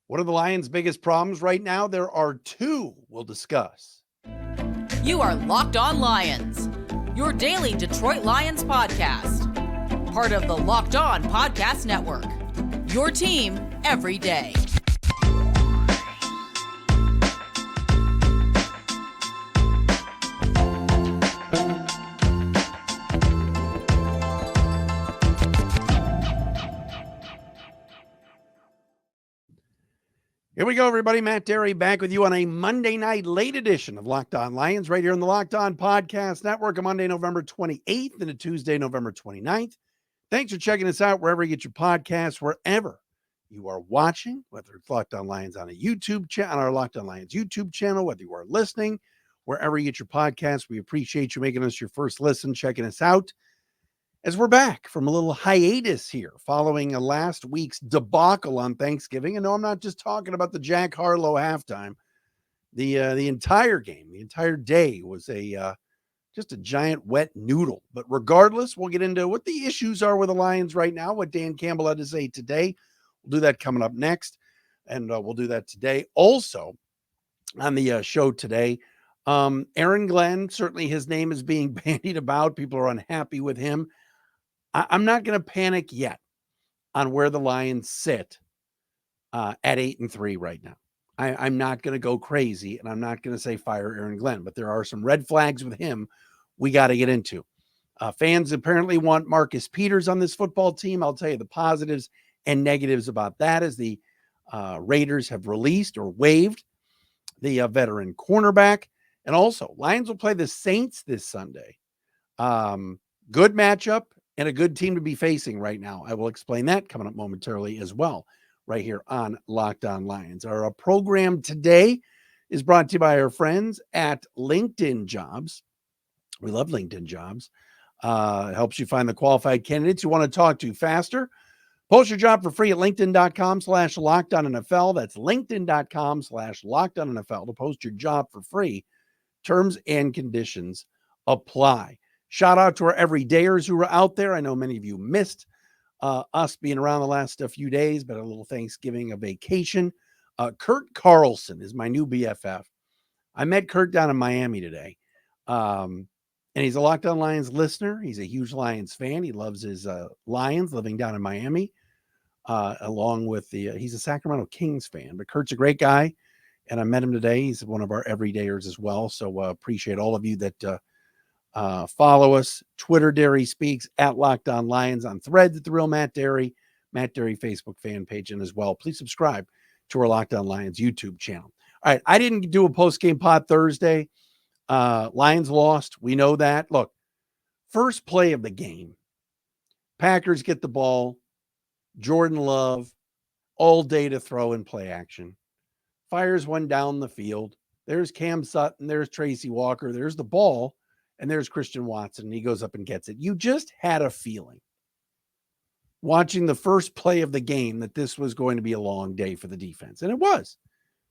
What are the Lions' biggest problems right now? There are two we'll discuss. You are Locked On Lions, your daily Detroit Lions podcast. Part of the Locked On Podcast Network, your team every day. Here we go, everybody. Matt Derry back with you on a Monday night late edition of Locked On Lions right here on the Locked On Podcast Network, a Monday, November 28th and a Tuesday, November 29th. Thanks for checking us out wherever you get your podcasts, wherever you are watching, whether it's Locked On Lions on a YouTube channel, on our Locked On Lions YouTube channel, whether you are listening, wherever you get your podcasts. We appreciate you making us your first listen, checking us out. As we're back from a little hiatus here following last week's debacle on Thanksgiving. And no, I'm not just talking about the Jack Harlow halftime. The entire game, the entire day was just a giant wet noodle. But regardless, we'll get into what the issues are with the Lions right now, what Dan Campbell had to say today. We'll do that coming up next, and we'll do that today. Also, on the show today, Aaron Glenn, certainly his name is being bandied about. People are unhappy with him. I'm not going to panic yet on where the Lions sit at 8-3 right now. I'm not going to go crazy, and I'm not going to say fire Aaron Glenn, but there are some red flags with him we got to get into. Fans apparently want Marcus Peters on this football team. I'll tell you the positives and negatives about that as the Raiders have released or waived the veteran cornerback. And also, Lions will play the Saints this Sunday. Good matchup. And a good team to be facing right now. I will explain that coming up momentarily as well, right here on Locked On Lions. Our program today is brought to you by our friends at LinkedIn Jobs. We love LinkedIn Jobs. It helps you find the qualified candidates you want to talk to faster. Post your job for free at linkedin.com/LockedOnNFL. That's linkedin.com/LockedOnNFL to post your job for free. Terms and conditions apply. Shout out to our everydayers who are out there. I know many of you missed us being around the last few days, but a little Thanksgiving, a vacation. Kurt Carlson is my new BFF. I met Kurt down in Miami today. And he's a Locked On Lions listener. He's a huge Lions fan. He loves his Lions living down in Miami, along with he's a Sacramento Kings fan. But Kurt's a great guy, and I met him today. He's one of our everydayers as well. So appreciate all of you that follow us. Twitter, Derry Speaks, at Locked On Lions, on Threads at The Real Matt Derry Facebook fan page, and as well, please subscribe to our Locked On Lions YouTube channel. All right, I didn't do a post-game pod Thursday. Lions lost. We know that. Look, first play of the game, Packers get the ball. Jordan Love, all day to throw and play action. Fires one down the field. There's Cam Sutton. There's Tracy Walker. There's the ball. And there's Christian Watson, and he goes up and gets it. You just had a feeling watching the first play of the game that this was going to be a long day for the defense. And it was.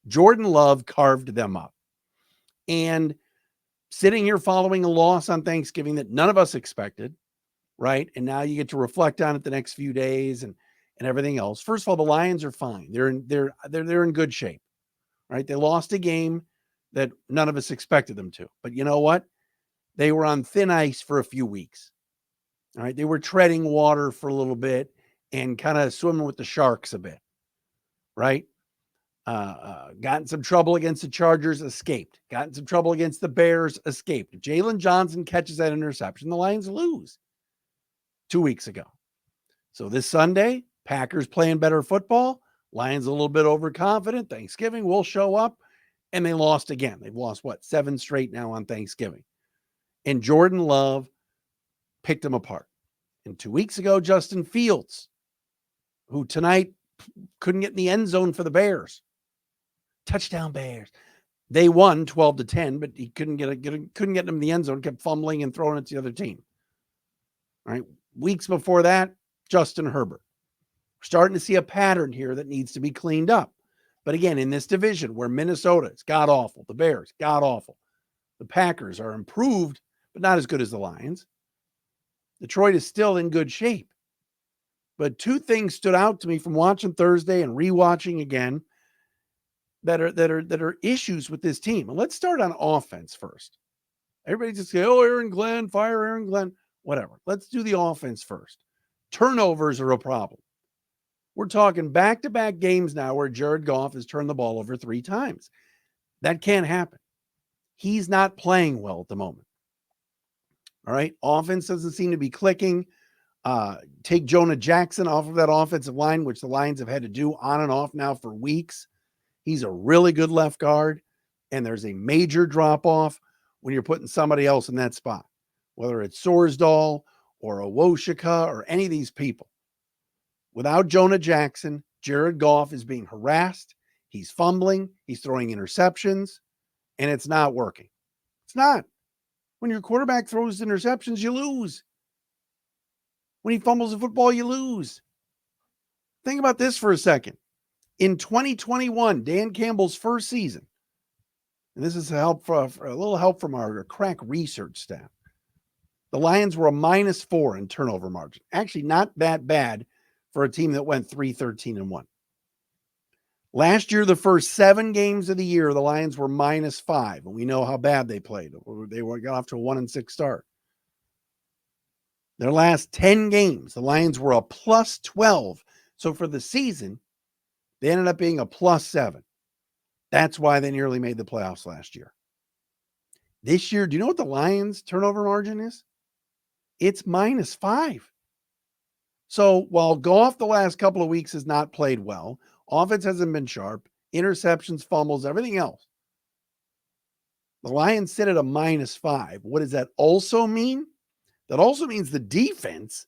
Jordan Love carved them up. And sitting here following a loss on Thanksgiving that none of us expected, right? And now you get to reflect on it the next few days and everything else. First of all, the Lions are fine. They're in good shape, right? They lost a game that none of us expected them to. But you know what? They were on thin ice for a few weeks. All right. They were treading water for a little bit and kind of swimming with the sharks a bit. Right. Got in some trouble against the Chargers, escaped. Got in some trouble against the Bears, escaped. If Jalen Johnson catches that interception, the Lions lose 2 weeks ago. So this Sunday, Packers playing better football. Lions a little bit overconfident. Thanksgiving will show up. And they lost again. They've lost, 7 straight now on Thanksgiving. And Jordan Love picked them apart. And 2 weeks ago, Justin Fields, who tonight couldn't get in the end zone for the Bears. Touchdown Bears. They won 12-10, but he couldn't get them in the end zone, kept fumbling and throwing it to the other team. All right. Weeks before that, Justin Herbert. We're starting to see a pattern here that needs to be cleaned up. But again, in this division where Minnesota is god-awful, the Bears, god-awful, the Packers are improved, but not as good as the Lions. Detroit is still in good shape. But two things stood out to me from watching Thursday and rewatching again. that are issues with this team. And let's start on offense first. Everybody just say, "Oh, Aaron Glenn, fire Aaron Glenn," whatever. Let's do the offense first. Turnovers are a problem. We're talking back-to-back games now where Jared Goff has turned the ball over 3 times. That can't happen. He's not playing well at the moment. All right. Offense doesn't seem to be clicking. Take Jonah Jackson off of that offensive line, which the Lions have had to do on and off now for weeks. He's a really good left guard, and there's a major drop-off when you're putting somebody else in that spot, whether it's Sorsdal or Owoshika or any of these people. Without Jonah Jackson, Jared Goff is being harassed. He's fumbling. He's throwing interceptions, and it's not working. It's not. When your quarterback throws interceptions, you lose. When he fumbles the football, you lose. Think about this for a second. In 2021, Dan Campbell's first season, and this is a little help from our crack research staff, the Lions were a -4 in turnover margin. Actually, not that bad for a team that went 3-13-1. Last year, the first 7 games of the year, the Lions were -5, and we know how bad they played. They got off to a 1-6 start. Their last 10 games, the Lions were a +12. So for the season, they ended up being a +7. That's why they nearly made the playoffs last year. This year, do you know what the Lions' turnover margin is? It's -5. So while Goff the last couple of weeks has not played well, offense hasn't been sharp, interceptions, fumbles, everything else, the Lions sit at a -5. What does that also mean? That also means the defense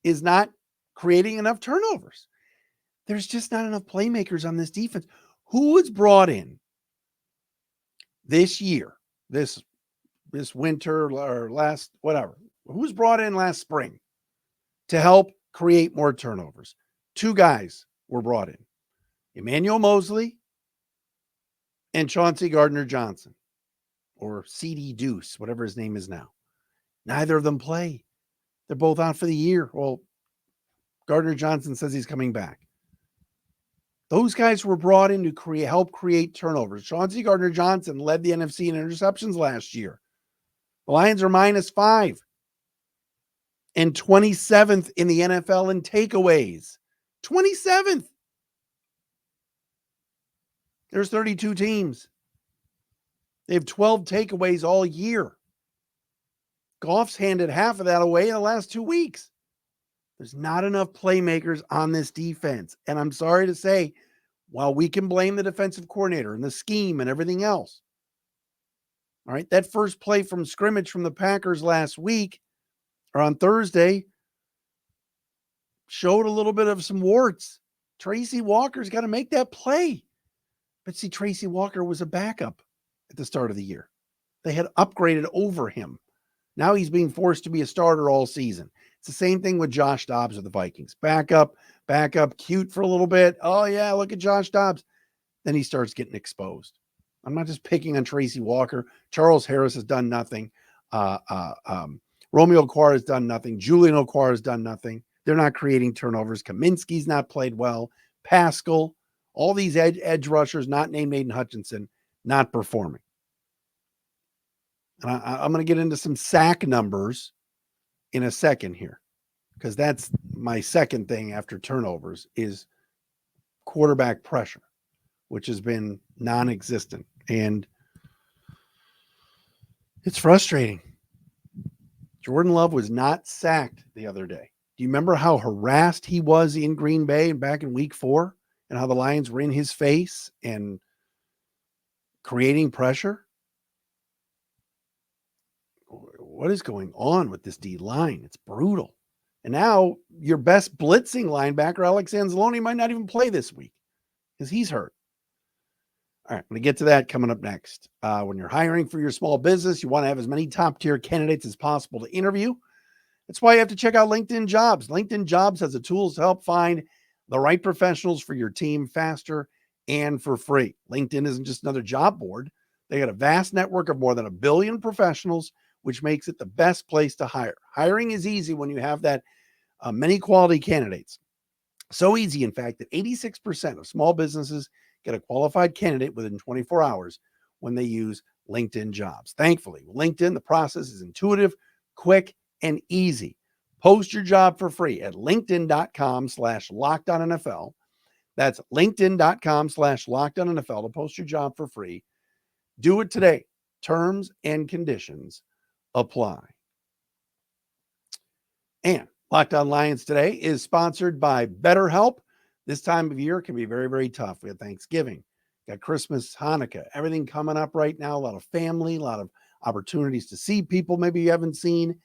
is not creating enough turnovers. There's just not enough playmakers on this defense. Who was brought in this year, this winter or last, whatever? Who was brought in last spring to help create more turnovers? 2 guys were brought in. Emmanuel Mosley and Chauncey Gardner-Johnson, or CD Deuce, whatever his name is now. Neither of them play. They're both out for the year. Well, Gardner-Johnson says he's coming back. Those guys were brought in to help create turnovers. Chauncey Gardner-Johnson led the NFC in interceptions last year. The Lions are -5 and 27th in the NFL in takeaways. 27th. There's 32 teams. They have 12 takeaways all year. Goff's handed half of that away in the last 2 weeks. There's not enough playmakers on this defense. And I'm sorry to say, while we can blame the defensive coordinator and the scheme and everything else, all right, that first play from scrimmage from the Packers last week or on Thursday showed a little bit of some warts. Tracy Walker's got to make that play. But see, Tracy Walker was a backup at the start of the year. They had upgraded over him. Now he's being forced to be a starter all season. It's the same thing with Josh Dobbs of the Vikings. Backup, cute for a little bit. Oh, yeah, look at Josh Dobbs. Then he starts getting exposed. I'm not just picking on Tracy Walker. Charles Harris has done nothing. Romeo Okwara has done nothing. Julian Okwara has done nothing. They're not creating turnovers. Kaminsky's not played well. Pascal, all these edge rushers, not named Aiden Hutchinson, not performing. And I'm going to get into some sack numbers in a second here, because that's my second thing after turnovers is quarterback pressure, which has been non-existent. And it's frustrating. Jordan Love was not sacked the other day. Do you remember how harassed he was in Green Bay and back in week 4 and how the Lions were in his face and creating pressure? What is going on with this D line? It's brutal. And now your best blitzing linebacker, Alex Anzalone, might not even play this week because he's hurt. All right, I'm going to get to that coming up next. When you're hiring for your small business, you want to have as many top-tier candidates as possible to interview. That's why you have to check out LinkedIn Jobs. LinkedIn Jobs has the tools to help find the right professionals for your team faster and for free. LinkedIn isn't just another job board. They got a vast network of more than 1 billion professionals, which makes it the best place to hire. Hiring is easy when you have that many quality candidates. So easy, in fact, that 86% of small businesses get a qualified candidate within 24 hours when they use LinkedIn Jobs. Thankfully, with LinkedIn, the process is intuitive, quick, and easy. Post your job for free at linkedin.com/LockedOnNFL. That's linkedin.com/LockedOnNFL to post your job for free. Do it today. Terms and conditions apply. And Locked On Lions today is sponsored by BetterHelp. This time of year can be very, very tough. We have Thanksgiving, got Christmas, Hanukkah, everything coming up right now. A lot of family, a lot of opportunities to see people maybe you haven't seen,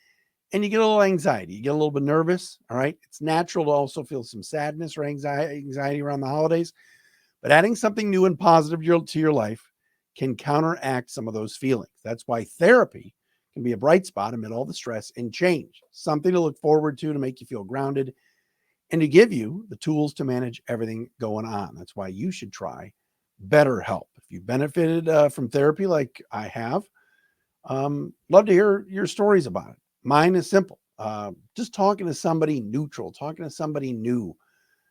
and you get a little anxiety. You get a little bit nervous, all right? It's natural to also feel some sadness or anxiety around the holidays, but adding something new and positive to your life can counteract some of those feelings. That's why therapy can be a bright spot amid all the stress and change, something to look forward to make you feel grounded and to give you the tools to manage everything going on. That's why you should try BetterHelp. If you've benefited from therapy like I have, love to hear your stories about it. Mine is simple. Just talking to somebody neutral, talking to somebody new,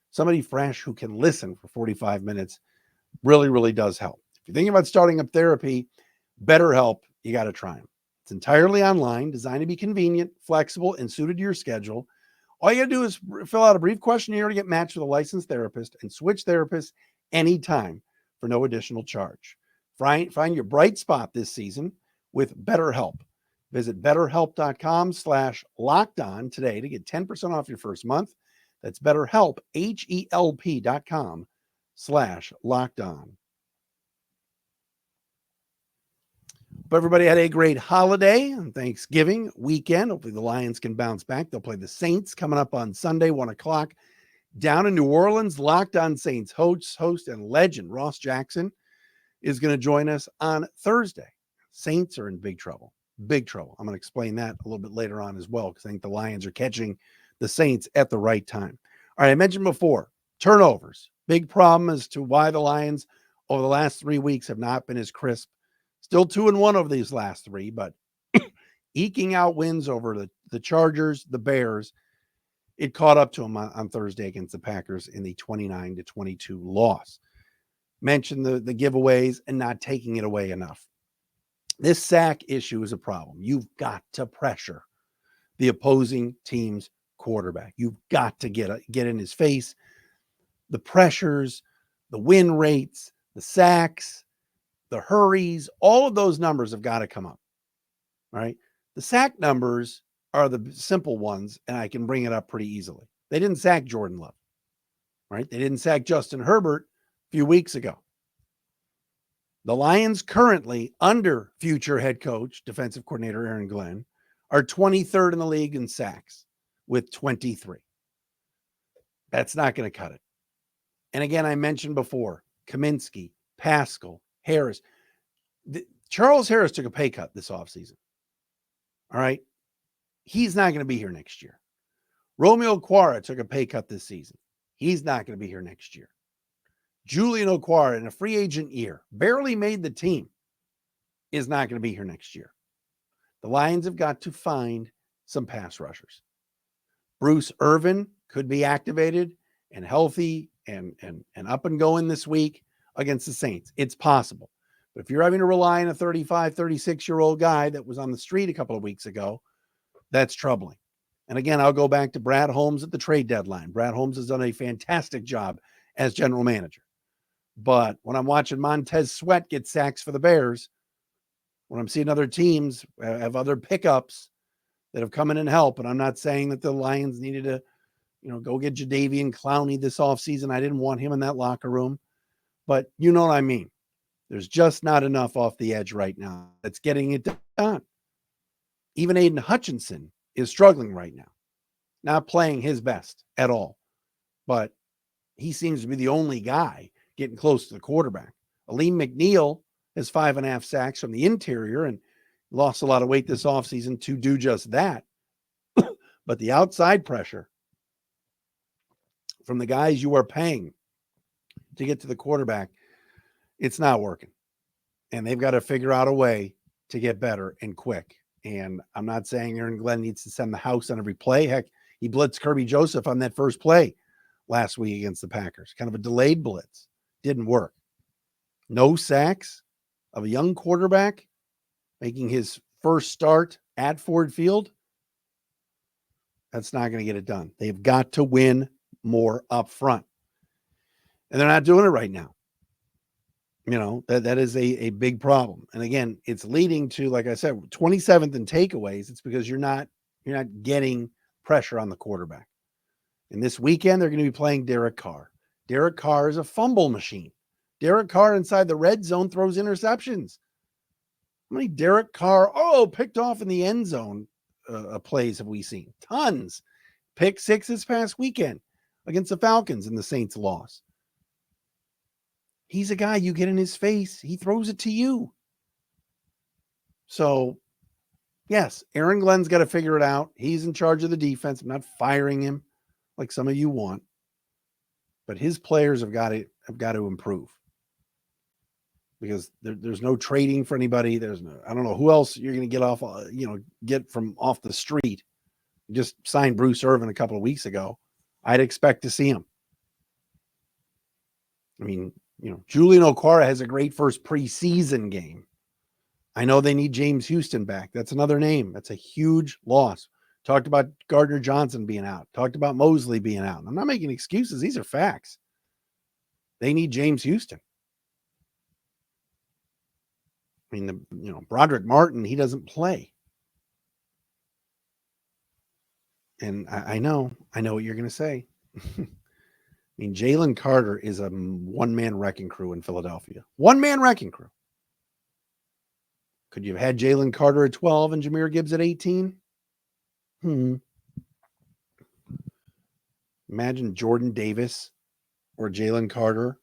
somebody fresh who can listen for 45 minutes really, really does help. If you're thinking about starting up therapy, BetterHelp, you got to try them. It's entirely online, designed to be convenient, flexible, and suited to your schedule. All you got to do is fill out a brief questionnaire to get matched with a licensed therapist and switch therapists anytime for no additional charge. Find your bright spot this season with BetterHelp. Visit betterhelp.com/lockedon today to get 10% off your first month. That's BetterHelp, HELP.com/lockedon. Hope everybody had a great holiday and Thanksgiving weekend. Hopefully the Lions can bounce back. They'll play the Saints coming up on Sunday, 1 o'clock down in New Orleans. Locked On Saints host and legend Ross Jackson is going to join us on Thursday. Saints are in big trouble. Big trouble. I'm going to explain that a little bit later on as well, because I think the Lions are catching the Saints at the right time. All right, I mentioned before, turnovers. Big problem as to why the Lions over the last 3 weeks have not been as crisp. Still 2-1 over these last three, but eking out wins over the Chargers, the Bears. It caught up to them on Thursday against the Packers in the 29-22 loss. Mentioned the giveaways and not taking it away enough. This sack issue is a problem. You've got to pressure the opposing team's quarterback. You've got to get in his face. The pressures, the win rates, the sacks, the hurries, all of those numbers have got to come up. All right. The sack numbers are the simple ones, and I can bring it up pretty easily. They didn't sack Jordan Love. Right. They didn't sack Justin Herbert a few weeks ago. The Lions currently, under future head coach, defensive coordinator Aaron Glenn, are 23rd in the league in sacks with 23. That's not going to cut it. And again, I mentioned before, Kaminsky, Pascal, Harris. Charles Harris took a pay cut this offseason. All right. He's not going to be here next year. Romeo Okwara took a pay cut this season. He's not going to be here next year. Julian Okwara, in a free agent year, barely made the team, is not going to be here next year. The Lions have got to find some pass rushers. Bruce Irvin could be activated and healthy and up and going this week against the Saints. It's possible. But if you're having to rely on a 35, 36-year-old guy that was on the street a couple of weeks ago, that's troubling. And again, I'll go back to Brad Holmes at the trade deadline. Brad Holmes has done a fantastic job as general manager. But when I'm watching Montez Sweat get sacks for the Bears, when I'm seeing other teams have other pickups that have come in and help, and I'm not saying that the Lions needed to, go get Jadeveon Clowney this offseason. I didn't want him in that locker room. But you know what I mean. There's just not enough off the edge right now that's getting it done. Even Aiden Hutchinson is struggling right now, not playing his best at all. But he seems to be the only guy getting close to the quarterback. Aleem McNeil has 5.5 sacks from the interior and lost a lot of weight this offseason to do just that. But the outside pressure from the guys you are paying to get to the quarterback, it's not working. And they've got to figure out a way to get better and quick. And I'm not saying Aaron Glenn needs to send the house on every play. Heck, he blitzed Kirby Joseph on that first play last week against the Packers. Kind of a delayed blitz. Didn't work. no sacks of a young quarterback making his first start at Ford Field, that's not going to get it done. They've got to win more up front. And they're not doing it right now. You know, that is a big problem. And again, it's leading to, like I said, 27th in takeaways. It's because you're not getting pressure on the quarterback. And this weekend, they're going to be playing Derek Carr. Derek Carr is a fumble machine. Derek Carr inside the red zone throws interceptions. How many Derek Carr, picked off in the end zone plays have we seen? Tons. Pick 6 this past weekend against the Falcons and the Saints loss. He's a guy you get in his face, he throws it to you. So, yes, Aaron Glenn's got to figure it out. He's in charge of the defense. I'm not firing him like some of you want. But his players have got to improve. Because there's no trading for anybody. I don't know who else you're going to get from off the street. You just signed Bruce Irvin a couple of weeks ago. I'd expect to see him. I mean, Julian Okwara has a great first preseason game. I know they need James Houston back. That's another name. That's a huge loss. Talked about Gardner Johnson being out. Talked about Mosley being out. I'm not making excuses. These are facts. They need James Houston. I mean, Broderick Martin, he doesn't play. And I know what you're going to say. I mean, Jalen Carter is a one-man wrecking crew in Philadelphia. One-man wrecking crew. Could you have had Jalen Carter at 12 and Jahmyr Gibbs at 18? Imagine Jordan Davis or Jalen Carter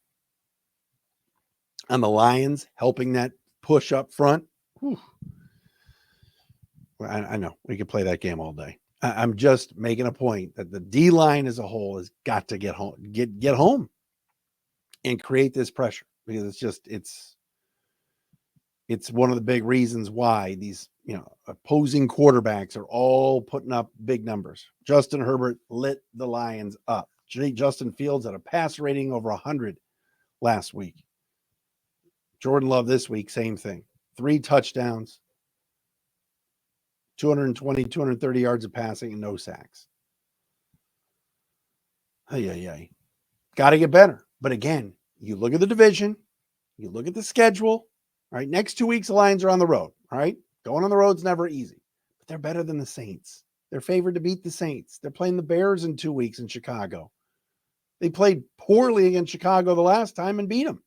on the Lions helping that push up front. Whew. I know we could play that game all day. I'm just making a point that the D line as a whole has got to get home, get home, and create this pressure, because it's one of the big reasons why these opposing quarterbacks are all putting up big numbers. Justin Herbert lit the Lions up. Justin Fields had a passer rating over 100 last week. Jordan Love this week, same thing. 3 touchdowns, 220, 230 yards of passing, and no sacks. Got to get better. But again, you look at the division, you look at the schedule, all right? Next 2 weeks, the Lions are on the road, all right? Going on the road is never easy, but they're better than the Saints. They're favored to beat the Saints. They're playing the Bears in 2 weeks in Chicago. They played poorly against Chicago the last time and beat them.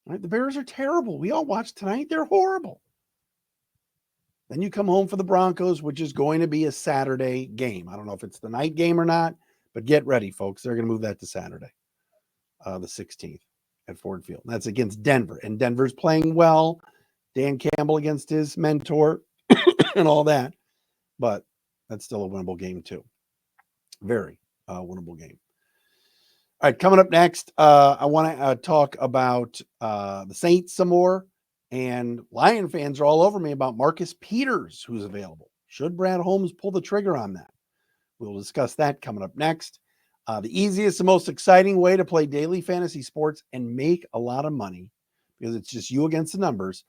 All right? The Bears are terrible. We all watched tonight. They're horrible. Then you come home for the Broncos, which is going to be a Saturday game. I don't know if it's the night game or not, but get ready, folks. They're going to move that to Saturday, the 16th at Ford Field. That's against Denver, and Denver's playing well. Dan Campbell against his mentor and all that, but that's still a winnable game too. Very winnable game. All right, coming up next, I want to talk about the Saints some more. And Lion fans are all over me about Marcus Peters, who's available. Should Brad Holmes pull the trigger on that? We'll discuss that coming up next. The easiest and most exciting way to play daily fantasy sports and make a lot of money, because it's just you against the numbers,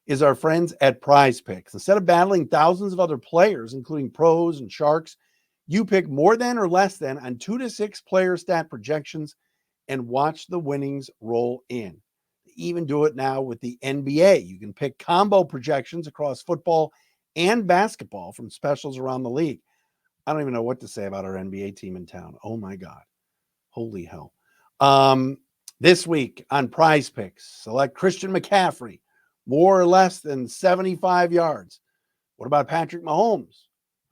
is our friends at PrizePicks. Instead of battling thousands of other players, including pros and sharks, you pick more than or less than on 2 to 6 player stat projections and watch the winnings roll in. Even do it now with the NBA. You can pick combo projections across football and basketball from specials around the league. I don't even know what to say about our NBA team in town. Oh my God. Holy hell. This week on PrizePicks, select Christian McCaffrey, more or less than 75 yards. What about Patrick Mahomes?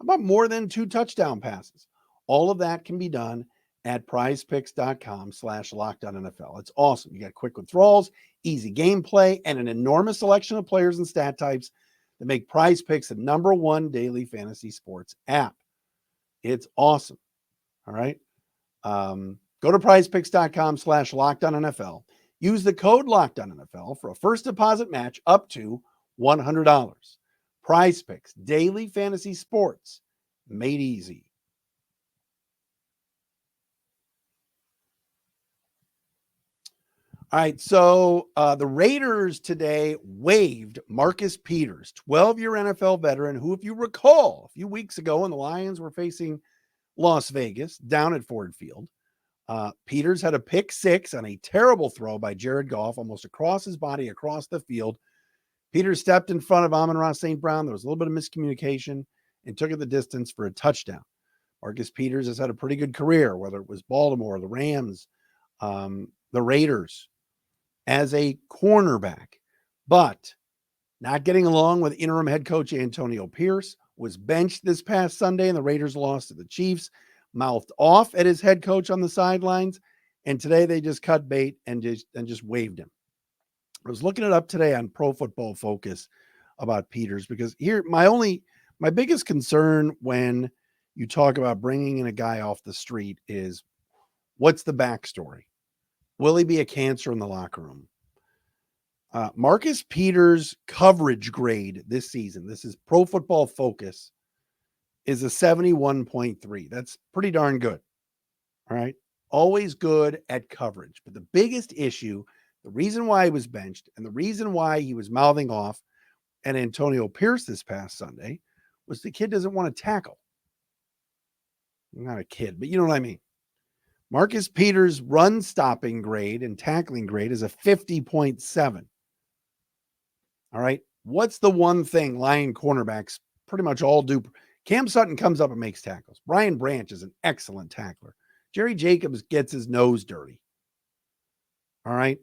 How about more than 2 touchdown passes? All of that can be done at prizepicks.com/LockedOnNFL. It's awesome. You got quick withdrawals, easy gameplay, and an enormous selection of players and stat types that make PrizePicks the #1 daily fantasy sports app. It's awesome. All right. Go to prizepicks.com/LockedOnNFL. Use the code LockedOnNFL for a first deposit match up to $100. PrizePicks, daily fantasy sports made easy. All right, so the Raiders today waived Marcus Peters, 12-year NFL veteran, who, if you recall, a few weeks ago when the Lions were facing Las Vegas down at Ford Field, Peters had a pick six on a terrible throw by Jared Goff, almost across his body, across the field. Peters stepped in front of Amon-Ra St. Brown. There was a little bit of miscommunication and took it the distance for a touchdown. Marcus Peters has had a pretty good career, whether it was Baltimore, the Rams, the Raiders, as a cornerback, but not getting along with interim head coach Antonio Pierce, was benched this past Sunday, and the Raiders lost to the Chiefs, mouthed off at his head coach on the sidelines, and today they just cut bait and just waived him. I was looking it up today on Pro Football Focus about Peters, because here my biggest concern when you talk about bringing in a guy off the street is, what's the backstory? Will he be a cancer in the locker room? Marcus Peters' coverage grade this season, this is Pro Football Focus, is a 71.3. That's pretty darn good. All right. Always good at coverage. But the biggest issue, the reason why he was benched and the reason why he was mouthing off at Antonio Pierce this past Sunday, was the kid doesn't want to tackle. Not a kid, but you know what I mean. Marcus Peters' run stopping grade and tackling grade is a 50.7. All right. What's the one thing Lion cornerbacks pretty much all do? Cam Sutton comes up and makes tackles. Brian Branch is an excellent tackler. Jerry Jacobs gets his nose dirty. All right.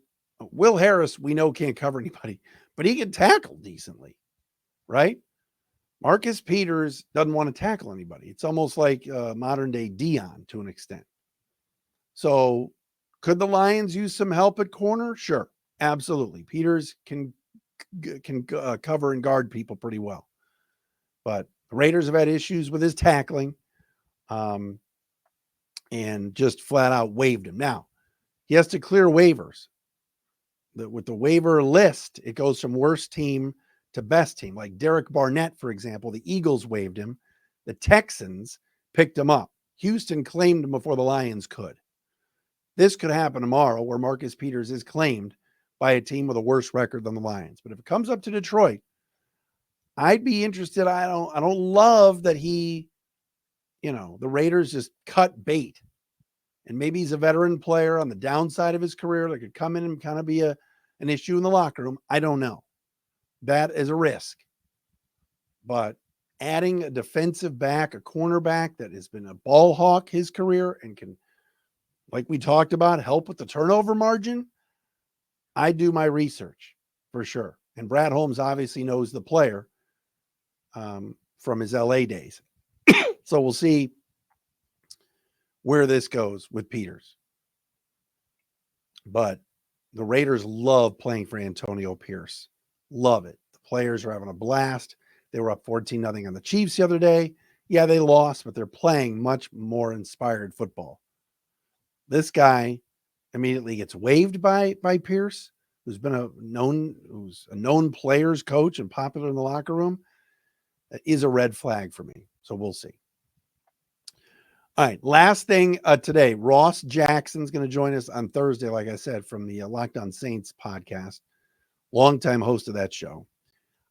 Will Harris, we know, can't cover anybody, but he can tackle decently. Right. Marcus Peters doesn't want to tackle anybody. It's almost like modern day Dion to an extent. So could the Lions use some help at corner? Sure, absolutely. Peters can cover and guard people pretty well. But the Raiders have had issues with his tackling and just flat out waived him. Now, he has to clear waivers. With the waiver list, it goes from worst team to best team. Like Derek Barnett, for example, the Eagles waived him. The Texans picked him up. Houston claimed him before the Lions could. This could happen tomorrow, where Marcus Peters is claimed by a team with a worse record than the Lions. But if it comes up to Detroit, I'd be interested. I don't love that the Raiders just cut bait. And maybe he's a veteran player on the downside of his career that could come in and kind of be an issue in the locker room. I don't know. That is a risk. But adding a defensive back, a cornerback that has been a ball hawk his career and can, like we talked about, help with the turnover margin, I do my research for sure. And Brad Holmes obviously knows the player from his LA days. So we'll see where this goes with Peters. But the Raiders love playing for Antonio Pierce. Love it. The players are having a blast. They were up 14-0 on the Chiefs the other day. Yeah, they lost, but they're playing much more inspired football. This guy immediately gets waived by Pierce, who's a known players coach and popular in the locker room. That is a red flag for me. So we'll see. All right, last thing today, Ross Jackson's going to join us on Thursday, like I said, from the Locked On Saints podcast, longtime host of that show.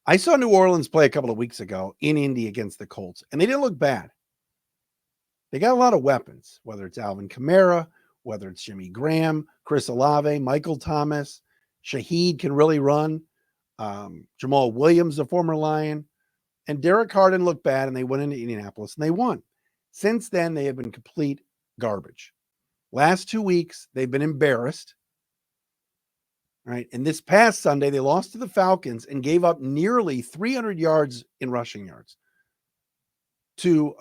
I saw New Orleans play a couple of weeks ago in Indy against the Colts, and they didn't look bad. They got a lot of weapons, whether it's Alvin Kamara, whether it's Jimmy Graham, Chris Olave, Michael Thomas, Shaheed can really run, Jamal Williams, the former Lion, and Derek Carr didn't look bad, and they went into Indianapolis, and they won. Since then, they have been complete garbage. Last 2 weeks, they've been embarrassed. Right. And this past Sunday, they lost to the Falcons and gave up nearly 300 yards in rushing yards to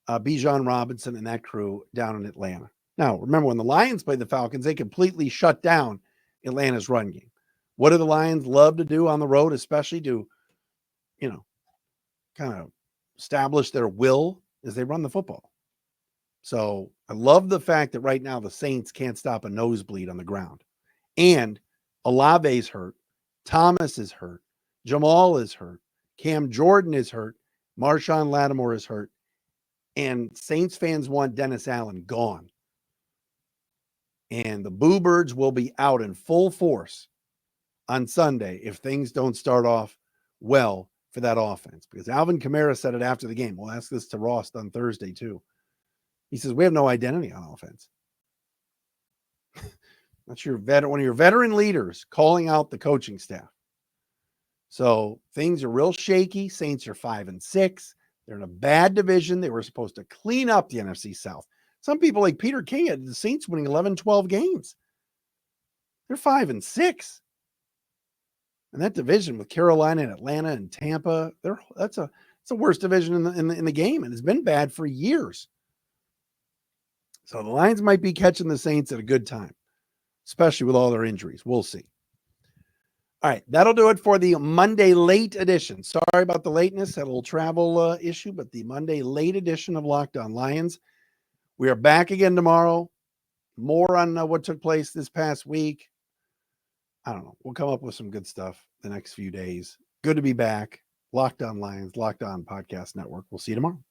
Bijan Robinson and that crew down in Atlanta. Now, remember, when the Lions played the Falcons, they completely shut down Atlanta's run game. What do the Lions love to do on the road, especially to, kind of establish their will, is they run the football. So I love the fact that right now the Saints can't stop a nosebleed on the ground. And Olave's hurt. Thomas is hurt. Jamal is hurt. Cam Jordan is hurt. Marshawn Lattimore is hurt. And Saints fans want Dennis Allen gone. And the Boo Birds will be out in full force on Sunday if things don't start off well for that offense. Because Alvin Kamara said it after the game. We'll ask this to Ross on Thursday too. He says, we have no identity on offense. That's one of your veteran leaders calling out the coaching staff. So things are real shaky. Saints are 5-6. They're in a bad division. They were supposed to clean up the NFC South. Some people like Peter King had the Saints winning 11, 12 games. They're 5-6. And that division with Carolina and Atlanta and Tampa, it's the worst division in the game, and it's been bad for years. So the Lions might be catching the Saints at a good time, especially with all their injuries. We'll see. All right, that'll do it for the Monday late edition. Sorry about the lateness, had a little travel issue, but the Monday late edition of Locked On Lions. We are back again tomorrow. More on what took place this past week. I don't know. We'll come up with some good stuff the next few days. Good to be back. Locked On Lions, Locked On Podcast Network. We'll see you tomorrow.